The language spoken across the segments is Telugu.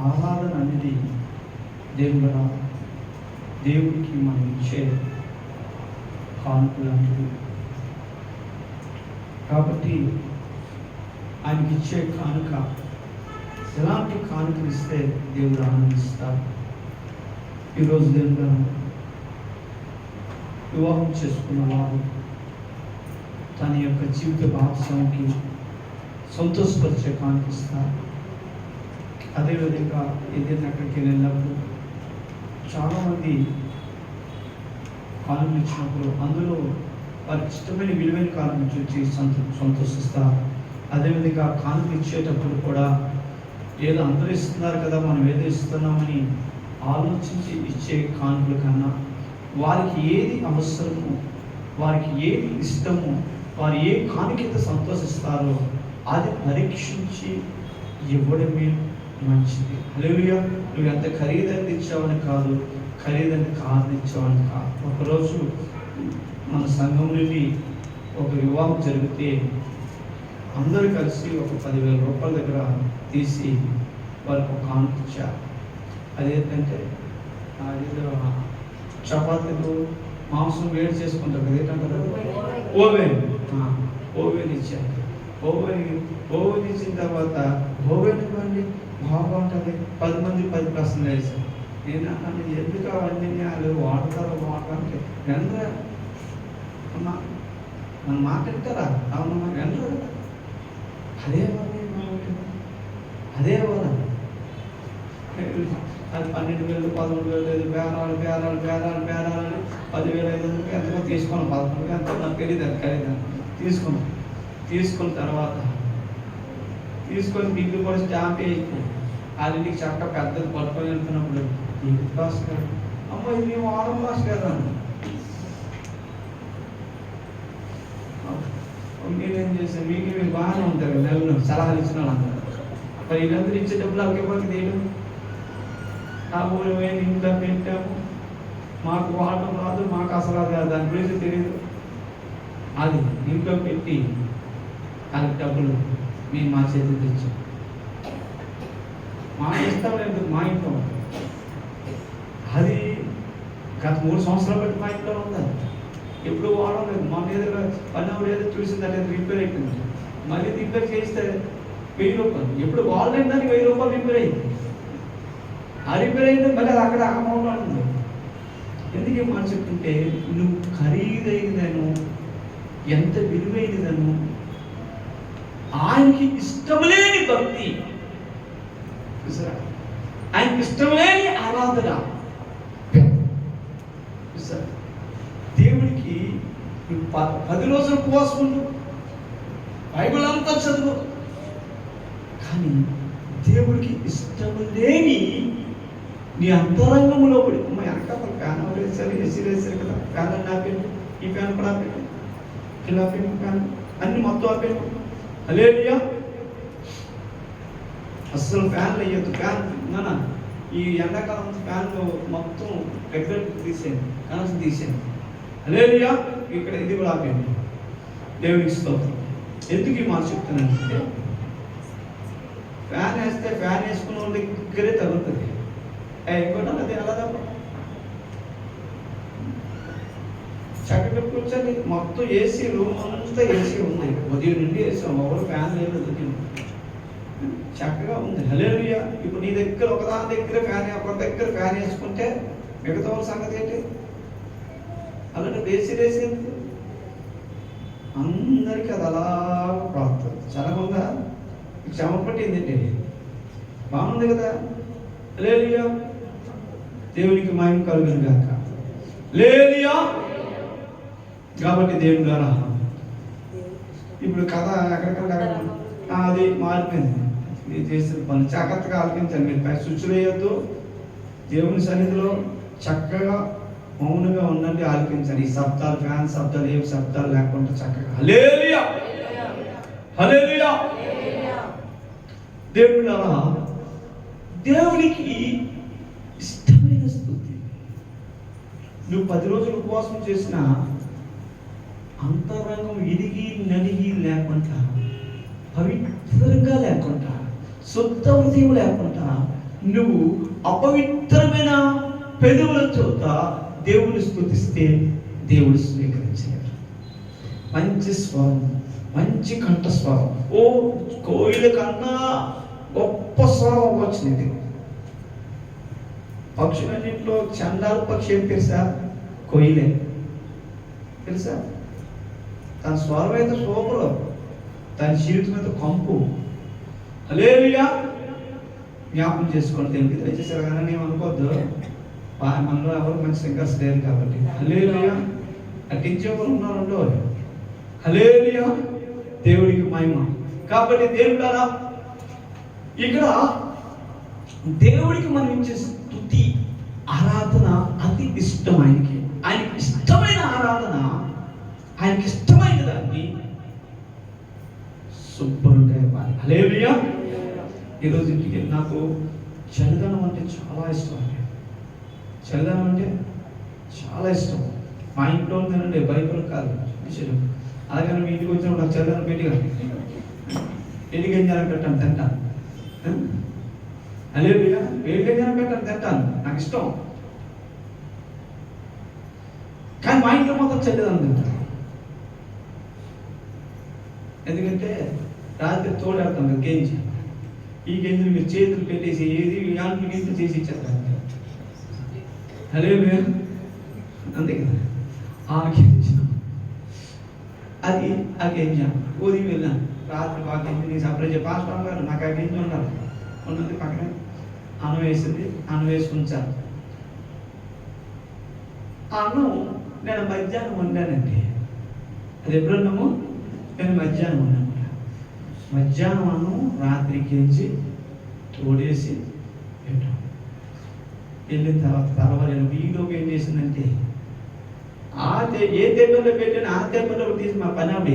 ఆరాధన అనేది దేవుడికి మనం ఇచ్చే కానుక లాంటిది. కాబట్టి ఆయనకి ఇచ్చే కానుక, ఎలాంటి కానుకలు ఇస్తే దేవుడు ఆనందిస్తారు. ఈరోజు దేవుడు వివాహం చేసుకున్న వారు తన యొక్క జీవిత భాగస్వామికి సంతోషపరిచే కానిపిస్తారు. అదేవిధంగా ఏదైనా అక్కడికి వెళ్ళినప్పుడు చాలామంది కానుకలు ఇచ్చినప్పుడు అందులో వారికి ఇష్టమైన విలువైన కానుకలు చూసి సంతోషిస్తారు. అదేవిధంగా కానుకలు ఇచ్చేటప్పుడు కూడా ఏదో అందరూ ఇస్తున్నారు కదా, మనం ఏదో ఇస్తున్నామని ఆలోచించి ఇచ్చే కానుకల కన్నా వారికి ఏది అవసరమో, వారికి ఏది ఇష్టమో, వారు ఏ కానుకైతే సంతోషిస్తారో అది పరీక్షించి ఇవ్వడమే మంచిది. హల్లెలూయా. నువ్వు ఎంత ఖరీదైనది ఇచ్చావని కాదు, ఖరీదైనది కాదు ఇచ్చావని కాదు. ఒకరోజు మన సంఘం నుండి ఒక వివాహం జరిగితే అందరూ కలిసి ఒక 10,000 రూపాయల దగ్గర తీసి వారికి ఒక కానుక ఇచ్చారు. అదేంటంటే చపాతీలు మాంసం వేడి చేసుకుంటారు కదా, ఏంటంటారు ఓవెన్ ఇచ్చారు. ఓవెన్ ఇచ్చిన తర్వాత ఓవెన్ ఇవ్వండి బాగుంటుంది, 10 మంది 10 ప్రశ్నలు వేసారు. నేను అన్నాను, ఎందుకు అవన్నీ వాళ్ళు వాడతారో వాడటానికి వెనరా మన మాట వింటారా? అవును వెనరు. అదే వాళ్ళ అది 12,000 13,000 బేరాలు 10,500 ఎంతగా తీసుకున్నాం, 11,000 ఎంతో నాకు తెలియదు. అది ఖరీదు తీసుకున్న తర్వాత తీసుకొని బిల్లు కూడా స్టాంప్ వేసి వాళ్ళ ఇంటికి చక్క పెద్దది పట్టుకొని వెళ్తున్నప్పుడు నీకు పాస్ గారు అమ్మ ఇది మేము వాడం పాస్ కదా మీరేం చేశారు, మీరు బాగానే ఉంటారు కదా, నెలలో సలహాలు ఇచ్చిన వాళ్ళు అంటారు. మరి వీళ్ళందరూ ఇచ్చే డబ్బులు అక్కడికి తీయడం, ఆ ఊరు పోయి ఇంట్లో పెట్టాము, మాకు వాడటం రాదు, మాకు అసలు అది దాని గురించి తెలియదు. అది ఇంట్లో పెట్టి వాళ్ళకి డబ్బులు మేము మా చేతికి తెచ్చాం. మా ఇష్టం లేదు, మా ఇంట్లో అది గత 3 సంవత్సరాలు బట్టి మా ఇంట్లో ఉందా, ఎప్పుడు వాడలేదు. మా మీద పని ఏదో చూసిందంటే రిపేర్ అయిపోయింది, మళ్ళీ రిపేర్ చేస్తే 1000 రూపాయలు. ఎప్పుడు వాడలేదు దానికి 1000 రూపాయలు రిపేర్ అయింది. ఆ రిపేర్ అయింది మళ్ళీ అది అక్కడ అమౌంట్లో ఉంది. ఎందుకే మాట చెప్తుంటే నువ్వు ఖరీదైనదను, ఎంత విలువైనదను, ఆయనకి ఇష్టం లేని భక్తి, ఆయనకి ఇష్టం లేని ఆరాధన. దేవుడికి 10 రోజులు ఉపవాసం ఉండు, బైబిల్ అంతా చదువు, కానీ దేవుడికి ఇష్టం లేని నీ అంతరంగంలో పడి అమ్మ వెనకాల ఫ్యాన్ వేసారు, ఏసీ వేసారు కదా, ఫ్యాన్ అన్ని ఆపాను, ఈ ఫ్యాన్ కూడా ఆపాను, ఇలా ఆపాను, ఫ్యాన్ అన్ని మొత్తం ఆపాను. హల్లెలూయా. అస్సలు ఫ్యాన్లు వేయద్దు. ఫ్యాన్ నాన్న ఈ ఎండాకాలం ఫ్యాన్లు మొత్తం రెగ్యులేటర్ తీసేయండి, కనెక్షన్ తీసేయండి. హల్లెలూయా. ఇక్కడ ఇది కూడా ఆపేయండి. దేవునికి స్తోత్రం. ఎందుకు ఈ మాట చెప్తున్నానంటే ఫ్యాన్ వేస్తే ఫ్యాన్ వేసుకున్న వాళ్ళ దగ్గరే తగ్గుతుంది. ఇంకోటి అది అలా తప్ప చక్కగా కూర్చొని మొత్తం ఏసీ రూమ్ అంతా ఏసీ ఉన్నాయి, ఉదయం నుండి వేసాం, ఎవరు ఫ్యాన్ లేదు, చక్కగా ఉంది. హల్లెలూయా. ఇప్పుడు నీ దగ్గర ఒకదాని దగ్గర ఫ్యాన్, ఒక దగ్గర ఫ్యాన్ వేసుకుంటే మిగతా వాళ్ళ సంగతి ఏంటి? అలాంటి వేసి వేసేది అందరికీ అది అలా ప్రాప్తం. చాలా ఉందా? క్షమ పట్టింది ఏంటి? బాగుంది కదా. హల్లెలూయా. దేవునికి మహిమ కలుగును గాక. హల్లెలూయా. కాబట్టి దేవుని ద్వారా ఇప్పుడు కథ ఎక్కడికక్కడ అది మారిపోయింది. మీరు చేసిన పని జాగ్రత్తగా ఆలకించండి. మీరు పై స్విచ్లు వేయొద్దు. దేవుని సన్నిధిలో చక్కగా మౌనంగా ఉండండి, ఆలకించండి. ఈ శబ్దాలు, ఫ్యాన్ శబ్దాలు, ఏం శబ్దాలు లేకుండా చక్కగా హల్లెలూయా హల్లెలూయా. దేవుని ద్వారా దేవునికి ఇష్టమైన స్తుతి. నువ్వు 10 రోజులు ఉపవాసం చేసిన అంతరంగం ఇరిగి నలిగి లేకుండా, పవిత్రంగా లేకుండా, శుద్ధ హృదయం లేకుండా నువ్వు అపవిత్రమైన పెదవులతో దేవుని స్తుతిస్తే దేవుడు స్వీకరించలేడు. మంచి స్వరం, మంచి కంఠస్వరం, ఓ కోయిల కన్నా గొప్ప స్వరం వచ్చింది. పక్షులన్నింటిలో చండాల పక్షి ఏం తెలుసా? కోయిలే. తెలుసా? తన స్వరం అయితే సూపరు, తన జీవితం అయితే కంపు. హల్లెలూయా. జ్ఞాపకం చేసుకోండి, దేవుడికి దయచేసారు కానీ నేను అనుకోవద్దు, మనలో ఎవరు మంచి సింగర్స్ లేరు కాబట్టి. హల్లెలూయా. నటించే వాళ్ళు ఉన్నారండో. హల్లెలూయా. దేవుడికి మహిమ. కాబట్టి దేవుడారా, ఇక్కడ దేవుడికి మనం ఇచ్చే స్తుతి ఆరాధన అతి ఇష్టం. ఆయనకి ఇష్టమైన ఆరాధన, ఆయనకి ఇష్టమైన దాన్ని శుభ్రంగా ఇవ్వాలి. హల్లెలూయా. ఈరోజు ఇంటికి నాకు చలిదనం అంటే చాలా ఇష్టం అండి. చలిదనం అంటే చాలా ఇష్టం. మా ఇంట్లో ఉందండి, బైబిల్ కాదు విషయం. అలాగే మీ ఇంటికి వచ్చినప్పుడు నాకు చలిదనం పెట్టిగా వేడిగా జ్ఞానం పెట్టాను, తింటాను. హల్లెలూయా. వేడిగా జ్ఞానం పెట్టాను, తింటాను, నాకు ఇష్టం. కానీ మా ఇంట్లో మొత్తం చలిదనం తింటాను. ఎందుకంటే రాత్రి తోడాడతాం కదా గెంజి. ఈ గెంజిని మీరు చేతులు పెట్టేసి ఏది యాంట్లు గింజలు చేసి ఇచ్చేస్తారు. హల్లెలూయా. అంతే కదా. ఆ గెంజి అది ఆ గెంజ ఉదయం వెళ్ళాను, రాత్రి బాగా గెంజి నేను సపరేట్ పాస్టర్ గారు నాకు ఆ గెంజి ఉన్నది పక్కనే అన్నం వేసింది, అన్నం వేసి ఉంచాను. ఆ అన్నం నేను మధ్యాహ్నం వండానండి. అది ఎప్పుడున్నాము? నేను మధ్యాహ్నం వండాను. మధ్యాహ్నం అన్నం రాత్రి గెంజి తోడేసి పెట్టాను. వెళ్ళిన తర్వాత వీడియోకి ఏం చేసిందంటే ఏ దెబ్బలో పెట్టిన ఆ దెబ్బలో తీసి మా పని ఆవిడ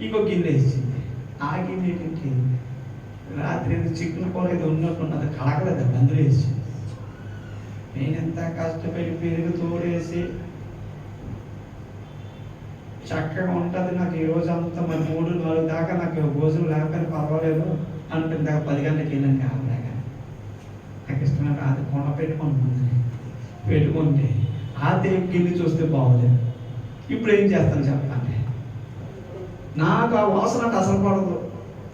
ఇంకో గిన్నె వేసింది. ఆ గిన్నె ఏంటంటే రాత్రి చికెన్ కూర అయితే ఉన్నట్టున్నది, కడగలేదు, అందులో వేసింది. నేనెంత కష్టపడి పెరుగు తోడేసి చక్కగా ఉంటుంది నాకు ఈ రోజు అంతా. మరి 3-4 దాకా నాకు భోజనం లేకపోయినా పర్వాలేదు అనుకుంటే 10 గంటలకు వెళ్ళాను కావలేక. నాకు ఇష్టమైన అది కొండ పెట్టుకుంటే ఆ దేవుడికి గిన్నె చూస్తే బాగోలేదు. ఇప్పుడు ఏం చేస్తాను చెప్పండి? నాకు ఆ వాసన అంటే అసలు పడదు.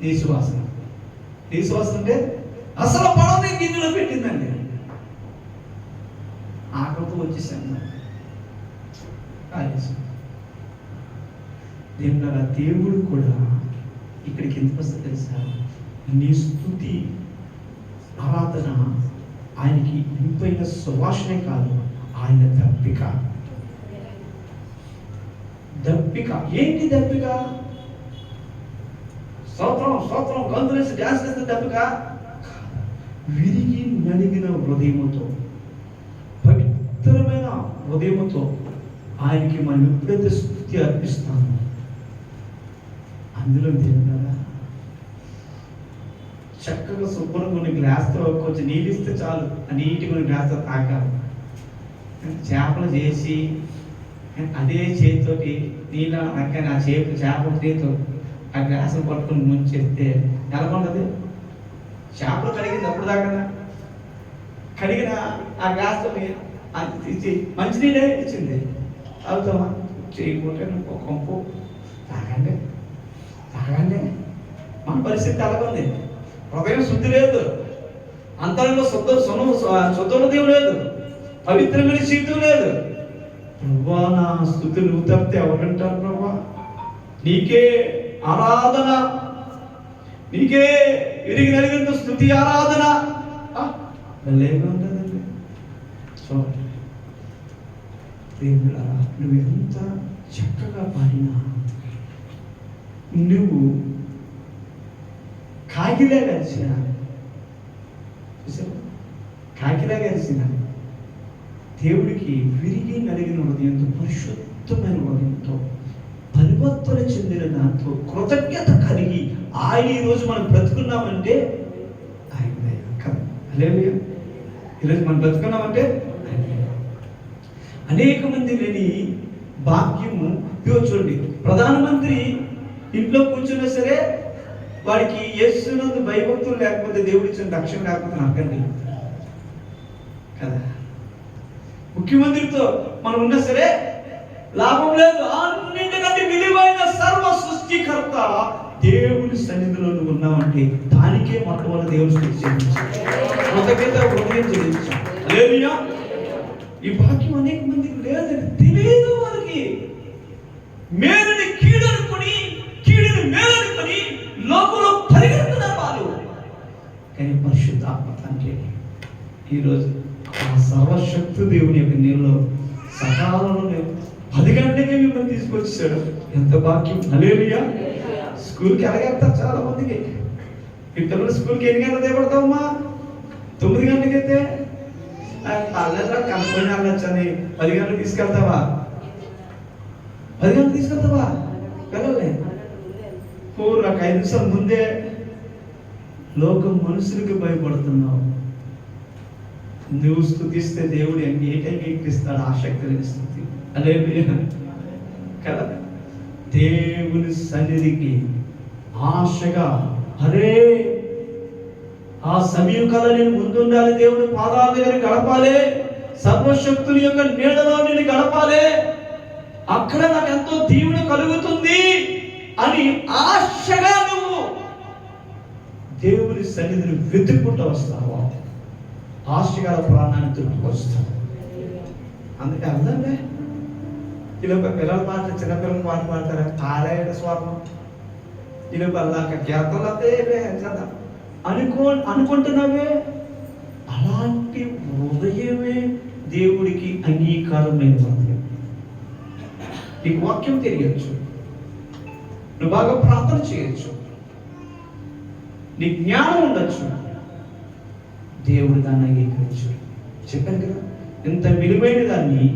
నీసు వాసన అంటే అసలు పడదు. గిన్నెలో పెట్టిందండి. ఆకలితో వచ్చేసాను. దేవుడు కూడా ఇక్కడికి ఎందుకు వస్తుంది తెలుసా? నీ స్తుతి ఆరాధన ఆయనకి ఇంపైన సువాసనే కాదు, ఆయన దప్పిక. ఏంటి దప్పిక? స్తోత్రం గంతులేసి డ్యాన్స్ చేస్తే దప్పిక. విరిగి నలిగిన హృదయముతో, పవిత్రమైన హృదయముతో ఆయనకి మనం ఎప్పుడైతే స్తుతి అర్పిస్తామో అందులో దేవుడా చక్కగా శుభ్రంగా కొన్ని గ్లాస్తో కొంచెం నీళ్ళు ఇస్తే చాలు, నీటి కొన్ని గ్లాస్తో తాగాలి. చేపలు చేసి అదే చేతితోటి నీళ్ళ అక్కడ ఆ చేపల చేతితో ఆ గ్లాసులు పట్టుకుని ముంచేస్తే ఎలా ఉండదు? చేపలు కడిగింది అప్పుడు దాకా కడిగిన ఆ గ్లాస్తో తీసి మంచినీళ్ళే ఇచ్చింది, తాగుతామా? చేయకుంటే నువ్వు కంపు తాగండి. మన పరిస్థితి అలాగుంది. హృదయం శుద్ధి లేదు, అంతరంలో శుద్ధోదయం లేదు, పవిత్రమైన జీవితం లేదు. ప్రభా నా స్తుతి నువ్వు తప్పితే ఎవరంటారు? ప్రభా నీకే ఆరాధన, నీకే విరిగి నలిగిన స్తుతి ఆరాధన. లేగా ఉంటుందండి. చూడండి దేవుడా, నువ్వు ఎంత చక్కగా పాడినా, నువ్వు కాకిలా కలిసిన దేవుడికి విరిగి నలిగిన హృదయంతో, పరిశుద్ధమైన హృదయంతో, పరివర్తన చెందిన దాంతో కృతజ్ఞత కలిగి ఆయన ఈరోజు మనం బ్రతుకున్నామంటే ఆయన కదా. హల్లెలూయా. ఈరోజు మనం బ్రతుకున్నామంటే అనేక మంది లేని భాగ్యము. చూడండి, ప్రధానమంత్రి ఇంట్లో కూర్చున్నా సరే వాడికి యేసునందు భయభక్తులు లేకపోతే దేవుడు ఇచ్చిన రక్షణ లేకపోతే నరకండి కదా. ముఖ్యమంత్రితో మనం ఉన్నా సరే లాభం లేదు. అన్నింటికంటే విలువైన సర్వ సృష్టికర్త దేవుని సన్నిధిలో నువ్వు ఉన్నావంటే దానికే మొట్టమొదటి దేవుని స్తుతి చెల్లించాలి, కృతజ్ఞత హృదయం చెల్లించాలి. హల్లెలూయా. ఈ వాక్యం అనేక మందికి లేదని తెలియదు. వారికి మేలుని కీడు అనుకుని, కీడుని మేలు అనుకుని లోకంలో పరిగెడుతున్నారు వాళ్ళు. కానీ పరిశుద్ధాత్మ తండ్రి ఈరోజు ఆ సర్వశక్తి దేవుని యొక్క నీళ్ళలో సకాలంలో 10 గంటలకే మిమ్మల్ని తీసుకొచ్చాడు. ఎంత భాగ్యం. హల్లెలూయా. స్కూల్కి ఎలాగెళ్తారు చాలా మందికి. ఈ పిల్లలు స్కూల్కి ఎన్ని గంటలు దేపడతావమ్మా? 9 గంటలకైతే అల్లరా కనుక్కొని వెళ్ళొచ్చని 10 గంటలు తీసుకెళ్తావా? 10 గంటలు తీసుకెళ్తావా పిల్లల్ని? ఒక 5 నిమిషాల ముందే లోకం మనుషులకి భయపడుతున్నావు. నువ్వు స్తుతిస్తే దేవుడు ఏ టైంకి ఎక్కిస్తాడు? ఆసక్తి లేని స్థుతి. అదే కదా. దేవుని సన్నిధికి ఆశగా, అరే ఆ సమయం కల్లా నేను ముందుండాలి, దేవుని పాదాల దగ్గర గడపాలి, సర్వశక్తుని యొక్క నీడలో నేను గడపాలి, అక్కడ నాకు ఎంతో దీవెన కలుగుతుంది అని ఆశగా నువ్వు దేవుని సన్నిధిని వెతుక్కుంటూ వస్తావు. ఆశగా ప్రాణాన్ని తృప్తికొస్తావు. అందుకే అర్థంలే. ఈలోపు పిల్లలు పాడతారు, చిన్నపిల్లలు పాట పాడతారు, ఆలయ స్వాగం ఈలోపు అల్లాక కీర్తనలతే అనుకుంటున్నావే. అలాంటి హృదయమే దేవుడికి అంగీకారమైన హృదయం. నీకు వాక్యం తెలియచ్చు, నువ్వు బాగా ప్రార్థన చేయొచ్చు, నీ జ్ఞానం ఉండొచ్చు, దేవుడు దాన్ని అంగీకరించు. చెప్పాను కదా, ఇంత విలువైన దాన్ని,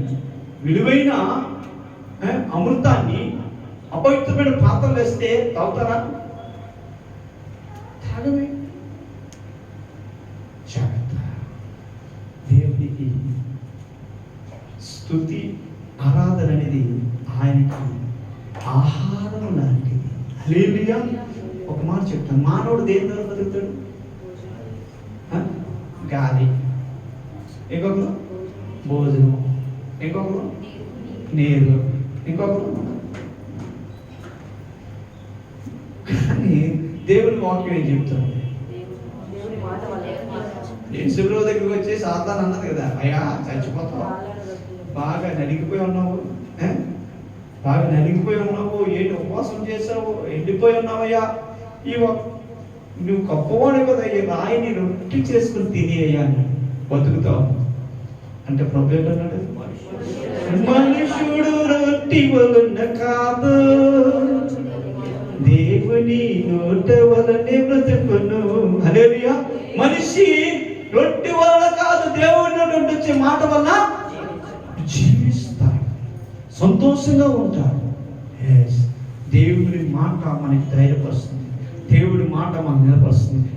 విలువైన అమృతాన్ని అపవిత్రమైన పాత్రలు వేస్తే తాగుతారా? తాగమే. జాగ్రత్త. దేవునికి స్తుతి ఆరాధన అనేది ఆయనకి ఆహారం లాంటిది. హల్లెలూయా. ఒక మాట చెప్తాను, మానవుడు దేని ద్వారా బతుకుతాడు? గాలి, ఇంకొకరు భోజనం, ఇంకొకరు నీరు, ఇంకొకరు. కానీ దేవుని వాక్యం ఏం చెప్తాను? యేసుప్రభు దగ్గరికి వచ్చి సాతాను అన్నది కదా, అయ్యా చచ్చిపోతావు, బాగా నలిగిపోయి ఉన్నావు, బాగా నలిగిపోయి ఉన్నావు, ఏంటి ఉపవాసం చేసావు, ఎండిపోయి ఉన్నావయ్యా, నువ్వు గొప్పవాడు కదా, ఈ రాయిని రొట్టి చేసుకుని తినేయ్యా అని బతుకుతావు అంటే ప్రభు ఏంటన్నాడు? మనుషుడు రొట్టి వలన కాదు, దేవుని నోట వలనే బ్రతుకును. హల్లెలూయా. మనిషి రొట్టి వలన కాదు, దేవుని నోట వచ్చే మాట వలన జీవిస్తాడు, సంతోషంగా ఉంటాడు. దేవుని మాట మనకి ధైర్యపరుస్తుంది, దేవుడి మాట మనం నిలబరుస్తుంది.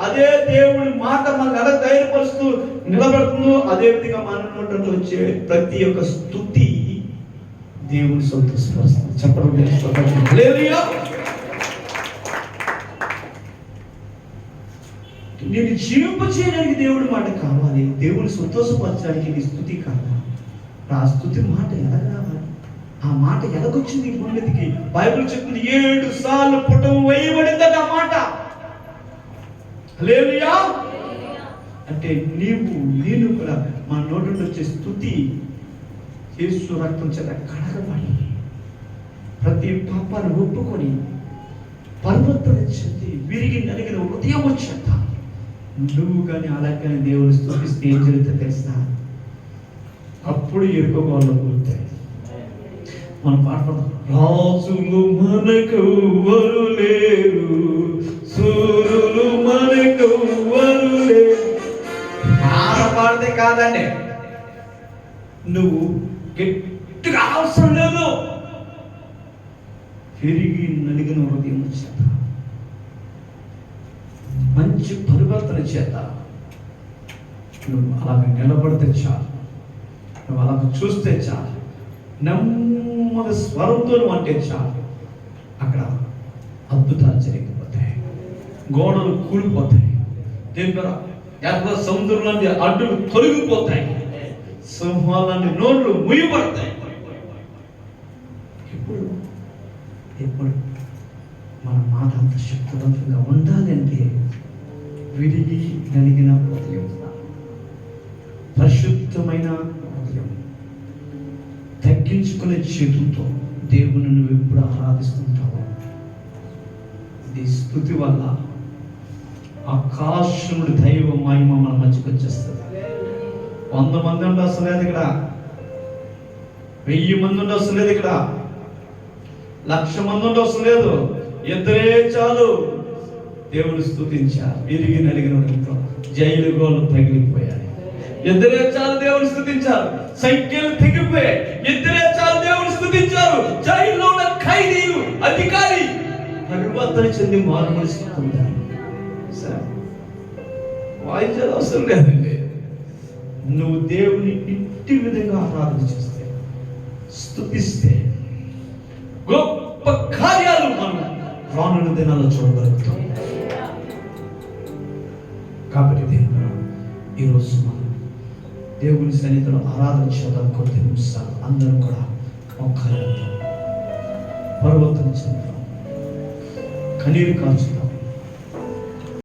అదే దేవుడి మాట మనం ఎలా ధైర్యపరుస్తూ నిలబెడుతుందో అదే విధంగా మన నోట వచ్చే ప్రతి ఒక్క స్తుతి దేవుని సంతోషపరుస్తుంది. చెప్పడం నేను జీవింప చేయడానికి దేవుడి మాట కావాలి, దేవుని సంతోషపరచడానికి నీ స్తుతి కావాలి. ఆ స్తుతి మాట ఎలా కావాలి? ఆ మాట ఎలాగొచ్చింది ఈ భూమి మీదకి? బైబిల్ చెప్తుంది 7 సార్లు పుటం వేయబడిందట ఆ మాట. హల్లెలూయా. అంటే నేను కూడా మన నోటి నుండి వచ్చే స్తుతి యేసు రక్తం చేత కడగబడి ప్రతి పాపాన్ని ఒప్పుకొని పరివర్తన చెంది విరిగి నలిగిన హృదయం వచ్చేట నువ్వు కానీ అలాగే దేవుని స్తుతిస్తే ఏం జరుగుతుంది తెలుసా? అప్పుడు ఎరుకోవాళ్ళు పూర్తాయి. మనం పాడుకుంటాం, రాజులు మనకెవ్వరు లేరు, సూర్యులు మనకెవ్వరు లేరు. పాడితే కాదండి, నువ్వు గట్టిగా అవసరం లేదు. పెరిగి నలిగిన హృదయం చేత, మంచి పరివర్తన చేత నువ్వు అలాగ నిలబడితే చాలు, నువ్వు అలాగ చూస్తే చాలు, నెమ్మది స్వరంతో నువ్వు అంటే చాలు, అక్కడ అద్భుతాలు జరిగిపోతాయి. గోడలు కూలిపోతాయి. దీని ద్వారా ఎర్ర సముద్రంలోని అడ్డులు తొలగిపోతాయి. సింహాలన్నీ నోళ్ళు ముయ్యబడతాయి. ఇప్పుడు మన మాట అంత శక్తివంతంగా ఉండాలంటే విరిగి కలిగిన హృదయం, పరిశుద్ధమైన హృదయం, తగ్గించుకునే చేతులతో దేవుని నువ్వు ఎప్పుడు ఆరాధిస్తుంటావు. ఈ స్తుతి వల్ల ఆకాశముడి దైవ మహిమ మన మధ్యకు వచ్చేస్తుంది. 100 మంది ఉండి వస్తలేదు ఇక్కడ, 1000 మంది ఉండి వస్తలేదు ఇక్కడ, 1,00,000 మంది ఉండి వస్తలేదు. ఇద్దరే చాలు. దేవుని స్తుతించారు. విరిగి నలిగిన జైలు గోళ్ళు తగిలిపోయాయి. ఇద్దరే చాలు దేవుని స్తుతించారు. సంఖ్యలు తెగిపోయాయి. ఇద్దరే చాలు దేవుని స్తుతించారు. జైల్లో ఉన్న ఖైదీలు, అధికారి పరివర్తన చెంది మారుమనసు పొందారు. వాయిద్యాలు అవసరం లేదండి. నువ్వు దేవుని ఇంటి విధంగా ఆరాధన చేస్తే, స్తుతిస్తే గొప్ప కార్యాలు మనం రానున్న దినాల్లో చూడగలుగుతాం. కాబట్టి దేవుడు ఈరోజు మనం దేవుని సన్నిధిలో ఆరాధన చేద్దాం. కొద్ది నిమిషాలు అందరం కూడా మొక్కలు పరివర్తన చెందుతాం, కన్నీరు కాల్చుతాం.